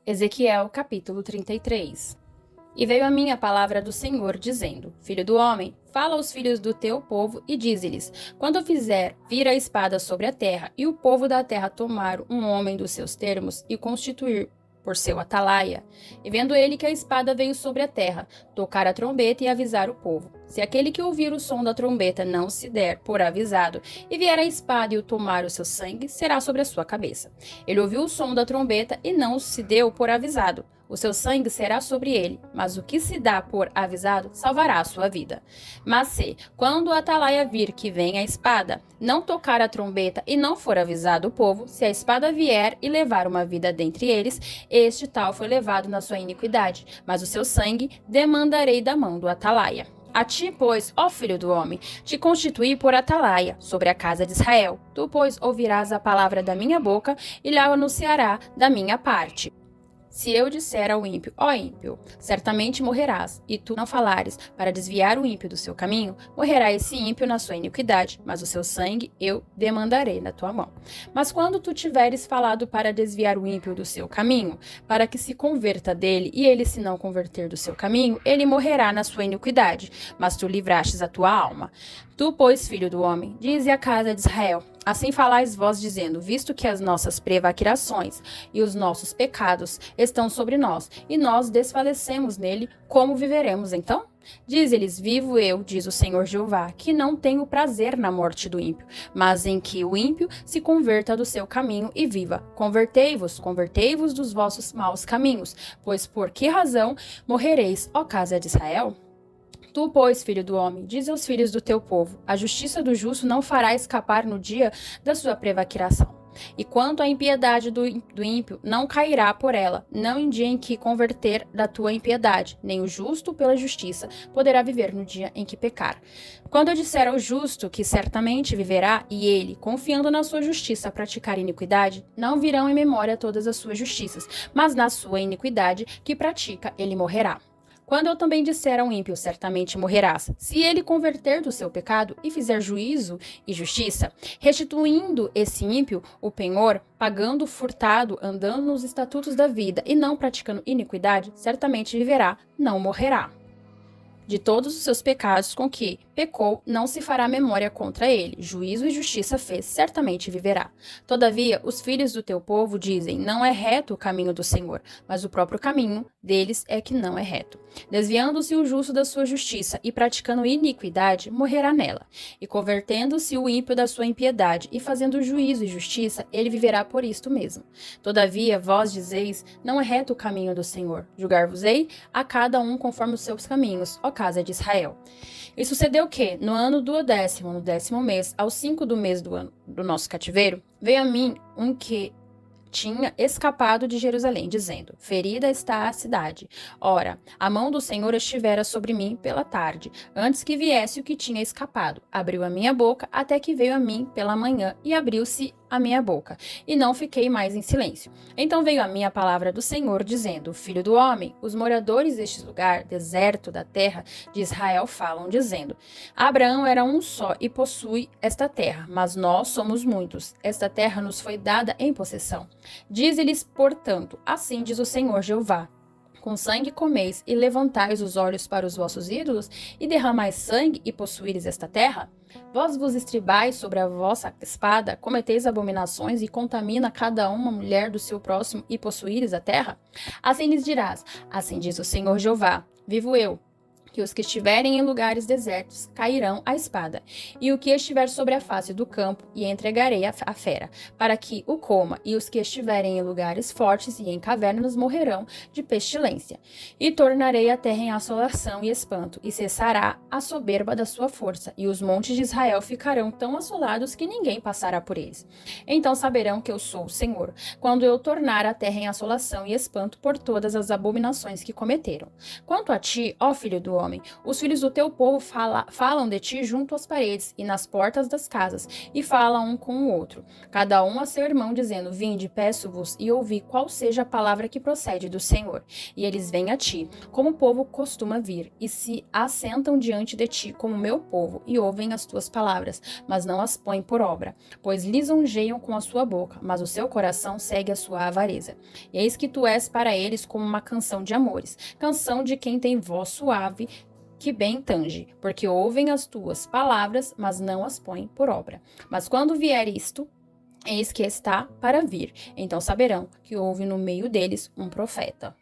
Ezequiel capítulo 33. E veio a mim a palavra do Senhor, dizendo: Filho do homem, fala aos filhos do teu povo e dize-lhes: quando fizer vir a espada sobre a terra, e o povo da terra tomar um homem dos seus termos e constituir por seu atalaia, e vendo ele que a espada veio sobre a terra, tocar a trombeta e avisar o povo. Se aquele que ouvir o som da trombeta não se der por avisado, e vier a espada e o tomar o seu sangue, será sobre a sua cabeça. Ele ouviu o som da trombeta e não se deu por avisado. O seu sangue será sobre ele, mas o que se dá por avisado salvará a sua vida. Mas se, quando o atalaia vir que vem a espada, não tocar a trombeta e não for avisado o povo, se a espada vier e levar uma vida dentre eles, este tal foi levado na sua iniquidade, mas o seu sangue demandarei da mão do atalaia. A ti, pois, ó filho do homem, te constituí por atalaia sobre a casa de Israel. Tu, pois, ouvirás a palavra da minha boca e lhe anunciará da minha parte. Se eu disser ao ímpio, ó ímpio, certamente morrerás, e tu não falares para desviar o ímpio do seu caminho, morrerá esse ímpio na sua iniquidade, mas o seu sangue eu demandarei na tua mão. Mas quando tu tiveres falado para desviar o ímpio do seu caminho, para que se converta dele, e ele se não converter do seu caminho, ele morrerá na sua iniquidade, mas tu livrastes a tua alma. Tu, pois, filho do homem, dize à casa de Israel: assim falais vós, dizendo: visto que as nossas prevaricações e os nossos pecados estão sobre nós, e nós desfalecemos nele, como viveremos então? Diz-lhes: vivo eu, diz o Senhor Jeová, que não tenho prazer na morte do ímpio, mas em que o ímpio se converta do seu caminho e viva. Convertei-vos, convertei-vos dos vossos maus caminhos, pois por que razão morrereis, ó casa de Israel? Tu, pois, filho do homem, diz aos filhos do teu povo: a justiça do justo não fará escapar no dia da sua prevaricação. E quanto à impiedade do ímpio, não cairá por ela, não em dia em que converter da tua impiedade, nem o justo pela justiça poderá viver no dia em que pecar. Quando eu disser ao justo que certamente viverá, e ele, confiando na sua justiça, praticar iniquidade, não virão em memória todas as suas justiças, mas na sua iniquidade que pratica, ele morrerá. Quando eu também disser ao ímpio, certamente morrerás, se ele converter do seu pecado e fizer juízo e justiça, restituindo esse ímpio o penhor, pagando furtado, andando nos estatutos da vida e não praticando iniquidade, certamente viverá, não morrerá. De todos os seus pecados com que pecou, não se fará memória contra ele. Juízo e justiça fez, certamente viverá. Todavia, os filhos do teu povo dizem: não é reto o caminho do Senhor, mas o próprio caminho deles é que não é reto. Desviando-se o justo da sua justiça e praticando iniquidade, morrerá nela. E convertendo-se o ímpio da sua impiedade e fazendo juízo e justiça, ele viverá por isto mesmo. Todavia, vós dizeis: não é reto o caminho do Senhor. Julgar-vos-ei a cada um conforme os seus caminhos, ó casa de Israel. E sucedeu que, no ano do 10º, no 10º mês, ao 5 do mês do ano do nosso cativeiro, veio a mim um que tinha escapado de Jerusalém, dizendo: ferida está a cidade. Ora, a mão do Senhor estivera sobre mim pela tarde, antes que viesse o que tinha escapado. Abriu a minha boca, até que veio a mim pela manhã, e abriu-se a minha boca, e não fiquei mais em silêncio. Então veio a mim a palavra do Senhor, dizendo: filho do homem, os moradores deste lugar, deserto da terra de Israel, falam, dizendo: Abraão era um só e possui esta terra, mas nós somos muitos. Esta terra nos foi dada em possessão. Dize-lhes, portanto: assim diz o Senhor Jeová: com sangue comeis e levantais os olhos para os vossos ídolos e derramais sangue e possuíres esta terra? Vós vos estribais sobre a vossa espada, cometeis abominações e contamina cada uma mulher do seu próximo e possuíres a terra? Assim lhes dirás: assim diz o Senhor Jeová: vivo eu, que os que estiverem em lugares desertos cairão à espada, e o que estiver sobre a face do campo, e entregarei a fera, para que o coma, e os que estiverem em lugares fortes e em cavernas morrerão de pestilência. E tornarei a terra em assolação e espanto, e cessará a soberba da sua força, e os montes de Israel ficarão tão assolados que ninguém passará por eles. Então saberão que eu sou o Senhor, quando eu tornar a terra em assolação e espanto por todas as abominações que cometeram. Quanto a ti, ó filho do homem. Os filhos do teu povo falam de ti junto às paredes e nas portas das casas, e falam um com o outro, cada um a seu irmão, dizendo: Vinde, peço-vos, e ouvi qual seja a palavra que procede do Senhor. E eles vêm a ti, como o povo costuma vir, e se assentam diante de ti como meu povo, e ouvem as tuas palavras, mas não as põem por obra, pois lisonjeiam com a sua boca, mas o seu coração segue a sua avareza. E eis que tu és para eles como uma canção de amores, canção de quem tem voz suave, que bem tange, porque ouvem as tuas palavras, mas não as põem por obra. Mas quando vier isto, eis que está para vir, então saberão que houve no meio deles um profeta.